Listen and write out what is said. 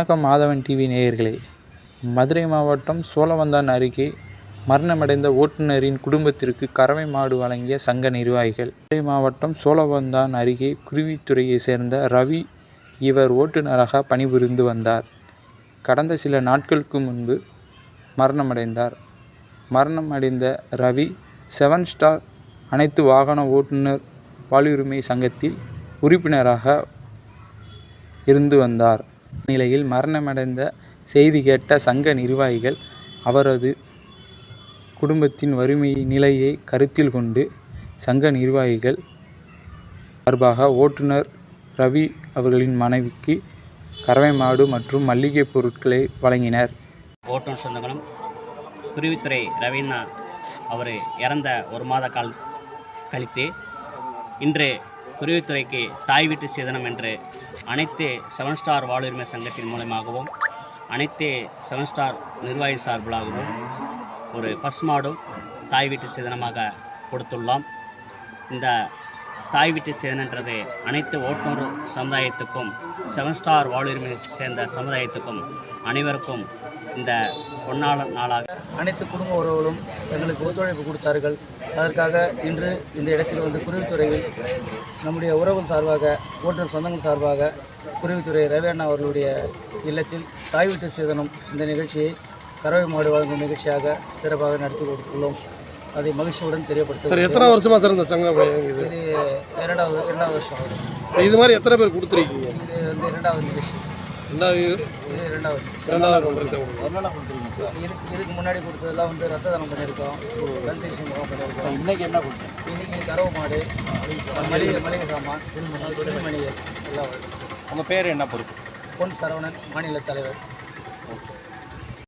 வணக்கம் மாதவன் டிவி நேயர்களே. மதுரை மாவட்டம் சோழவந்தான் அருகே மரணமடைந்த ஓட்டுநரின் குடும்பத்திற்கு கறவை மாடு வழங்கிய சங்க நிர்வாகிகள். மதுரை மாவட்டம் சோழவந்தான் அருகே குருவித்துறையை சேர்ந்த ரவி இவர் ஓட்டுநராக பணிபுரிந்து வந்தார். கடந்த சில நாட்களுக்கு முன்பு மரணமடைந்தார். மரணமடைந்த ரவி 7 ஸ்டார் அனைத்து வாகன ஓட்டுநர் வாழ்வுரிமை சங்கத்தில் உறுப்பினராக இருந்து வந்தார். நிலையில் மரணமடைந்த செய்தி கேட்ட சங்க நிர்வாகிகள் அவரது குடும்பத்தின் வறுமை நிலையை கருத்தில் கொண்டு சங்க நிர்வாகிகள் சார்பாக ஓட்டுநர் ரவி அவர்களின் மனைவிக்கு கறவை மாடு மற்றும் மளிகை பொருட்களை வழங்கினர். ஓட்டுநர் சொந்தங்களும் குருவித்துறை ரவின்னா அவர் இறந்த 1 மாத கழித்து இன்று குருவித்துறைக்கு தாய் வீட்டு சேதனம் என்று அனைத்து 7 ஸ்டார் வாழ்வுரிமை சங்கத்தின் மூலமாகவும் அனைத்து 7 ஸ்டார் நிர்வாகி சார்பிலாகவும் ஒரு பசுமாடும் தாய் வீட்டு சேதனமாக கொடுத்துள்ளோம். இந்த தாய் வீட்டு சேதனன்றது அனைத்து ஓட்டுநர் சமுதாயத்துக்கும் 7 ஸ்டார் வாழ்வுரிமை சேர்ந்த சமுதாயத்துக்கும் அனைவருக்கும் இந்த பொன்னான நாளாக அனைத்து குடும்ப உறவுகளும் எங்களுக்கு ஒத்துழைப்பு கொடுத்தார்கள். அதற்காக இன்று இந்த இடத்தில் வந்து குருவித்துறையில் நம்முடைய உறவுகள் சார்பாக ஓட்டுநர் சொந்தங்கள் சார்பாக குருவித்துறை ரவி அண்ணா அவர்களுடைய இல்லத்தில் தாய் வீட்டு சேதனம் இந்த நிகழ்ச்சியை கறவை மாடு வழங்கும் நிகழ்ச்சியாக சிறப்பாக நடத்தி கொடுத்துள்ளோம். அதை மகிழ்ச்சியுடன் தெரியப்படுத்த. எத்தனை வருஷமா சார் இந்த சங்கம்? இது இரண்டாவது வருஷம் ஆகுது. இது மாதிரி எத்தனை பேர் கொடுத்துருக்கீங்க? இது வந்து இரண்டாவது நிகழ்ச்சி. இதுக்கு முன்னாடி கொடுத்ததெல்லாம் வந்து ரத்த தானம் பண்ணியிருக்கோம், கன்செக்ஷன் பண்ணியிருக்கோம். இன்னைக்கு என்ன கொடுத்தோம்? இன்னைக்கு கறவை மாடு, மளிகை சாமான், துணிமணிகள் எல்லாம். உங்கள் பேர் என்ன பொறுப்பு? பொன் சரவணன், மாநில தலைவர்.